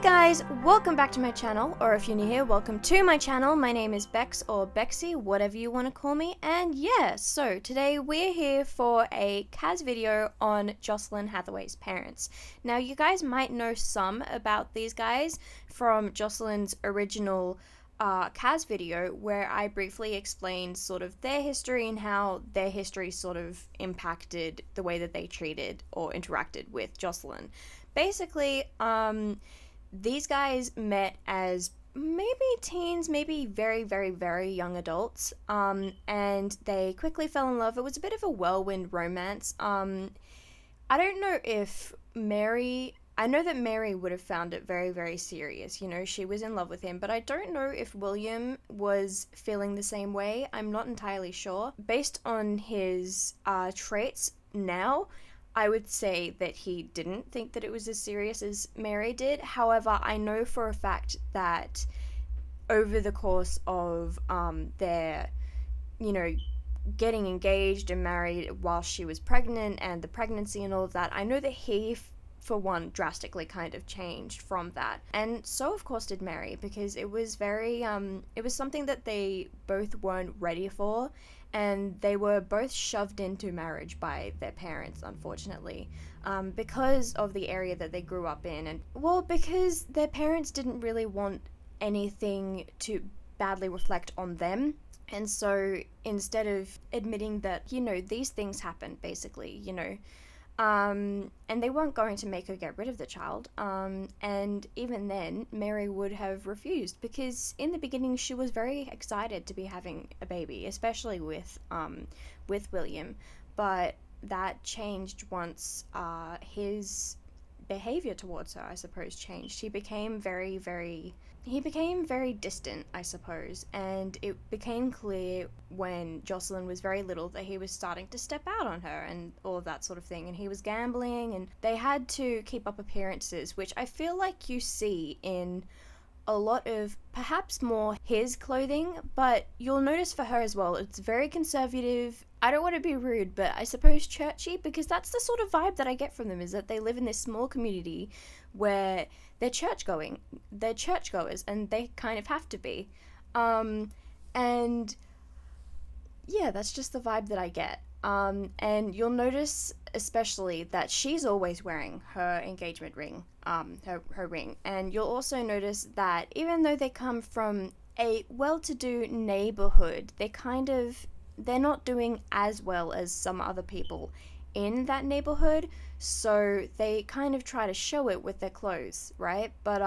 Hey guys, welcome back to my channel, or if you're new here, welcome to my channel. My name is Bex, or Bexie, whatever you want to call me, and yeah, so today we're here for a CAS video on Jocelyn Hathaway's parents. Now, you guys might know some about these guys from Jocelyn's original CAS video, where I briefly explained sort of their history and how their history sort of impacted the way that they treated or interacted with Jocelyn. Basically, these guys met as maybe teens, maybe very, very, very young adults, and they quickly fell in love. It was a bit of a whirlwind romance. I don't know if I know that Mary would have found it very, very serious. You know, she was in love with him, but I don't know if William was feeling the same way. I'm not entirely sure. Based on his traits now, I would say that he didn't think that it was as serious as Mary did. However, I know for a fact that over the course of their, getting engaged and married while she was pregnant and the pregnancy and all of that, I know that he, for one, drastically kind of changed from that. And so, of course, did Mary, because it was very, it was something that they both weren't ready for. And they were both shoved into marriage by their parents, unfortunately, because of the area that they grew up in. And, well, because their parents didn't really want anything to badly reflect on them. And so instead of admitting that, these things happen, basically, and they weren't going to make her get rid of the child. And even then, Mary would have refused, because in the beginning she was very excited to be having a baby, especially with William. But that changed once his behavior towards her, I suppose, changed. He became very distant, I suppose, and it became clear when Jocelyn was very little that he was starting to step out on her and all of that sort of thing, and he was gambling, and they had to keep up appearances, which I feel like you see in a lot of perhaps more his clothing, but you'll notice for her as well, it's very conservative. I don't want to be rude, but I suppose churchy, because that's the sort of vibe that I get from them, is that they live in this small community where they're churchgoers, and they kind of have to be. And yeah, that's just the vibe that I get. And you'll notice especially that she's always wearing her engagement ring, her ring. And you'll also notice that even though they come from a well-to-do neighborhood, they're not doing as well as some other people in that neighborhood, so they kind of try to show it with their clothes, right? But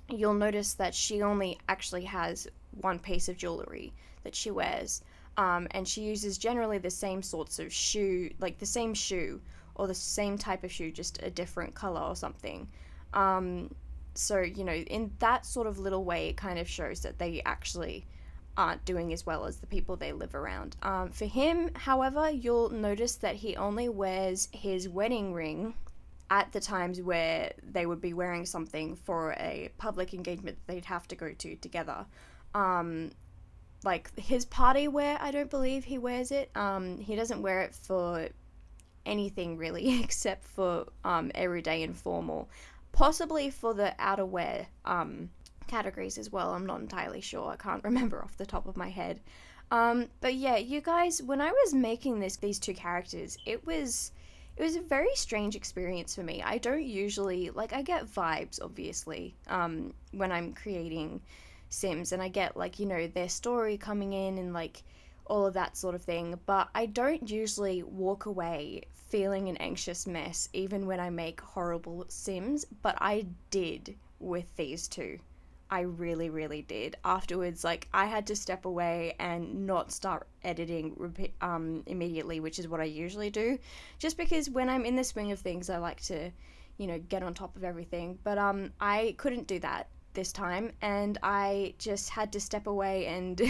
you'll notice that she only actually has one piece of jewelry that she wears, and she uses generally the same sorts of shoe, like the same shoe or the same type of shoe, just a different color or something. So, in that sort of little way, it kind of shows that they actually aren't doing as well as the people they live around. For him, however, you'll notice that he only wears his wedding ring at the times where they would be wearing something for a public engagement that they'd have to go to together. Like his party wear, I don't believe he wears it. He doesn't wear it for anything really except for everyday informal. Possibly for the outerwear categories as well. I'm not entirely sure. I can't remember off the top of my head. But yeah, you guys, when I was making these two characters, it was a very strange experience for me. I don't usually, I get vibes, obviously, when I'm creating Sims, and I get, their story coming in and, all of that sort of thing, but I don't usually walk away feeling an anxious mess, even when I make horrible Sims, but I did with these two. I really, really did. Afterwards, I had to step away and not start editing immediately, which is what I usually do, just because when I'm in the swing of things, I like to, get on top of everything. But I couldn't do that this time, and I just had to step away and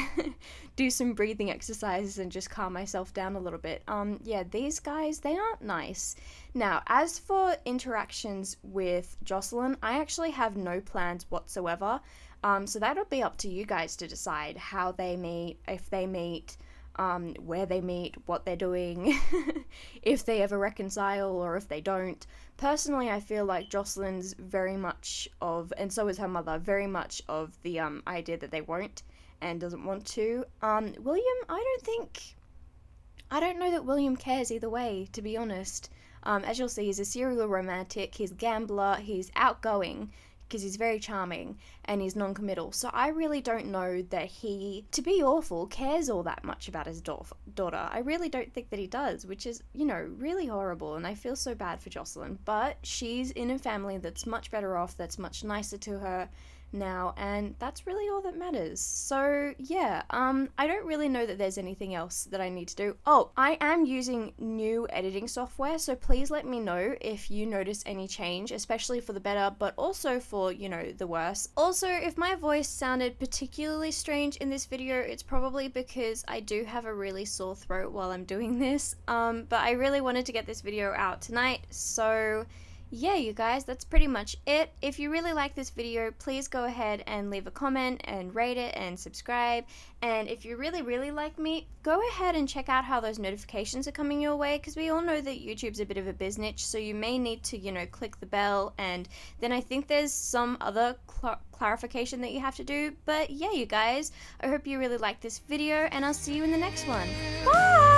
do some breathing exercises and just calm myself down a little bit. Yeah, these guys, they aren't nice. Now, as for interactions with Jocelyn, I actually have no plans whatsoever, so that'll be up to you guys to decide how they meet, if they meet, where they meet, what they're doing, if they ever reconcile or if they don't. Personally, I feel like Jocelyn's very much of, and so is her mother, very much of the idea that they won't and doesn't want to. William, I don't know that William cares either way, to be honest. As you'll see, he's a serial romantic, he's a gambler, he's outgoing, because he's very charming, and he's non-committal. So I really don't know that he, to be awful, cares all that much about his daughter. I really don't think that he does, which is, you know, really horrible, and I feel so bad for Jocelyn. But she's in a family that's much better off, that's much nicer to her now, and that's really all that matters. So yeah, I don't really know that there's anything else that I need to do. Oh, I am using new editing software, so please let me know if you notice any change, especially for the better, but also for, you know, the worse. Also, if my voice sounded particularly strange in this video, it's probably because I do have a really sore throat while I'm doing this, but I really wanted to get this video out tonight, so yeah, you guys, that's pretty much it. If you really like this video, please go ahead and leave a comment and rate it and subscribe. And if you really like me, go ahead and check out how those notifications are coming your way, because we all know that YouTube's a bit of a biznitch, so you may need to, you know, click the bell, and then I think there's some other clarification that you have to do. But yeah, you guys, I hope you really like this video, and I'll see you in the next one. Bye!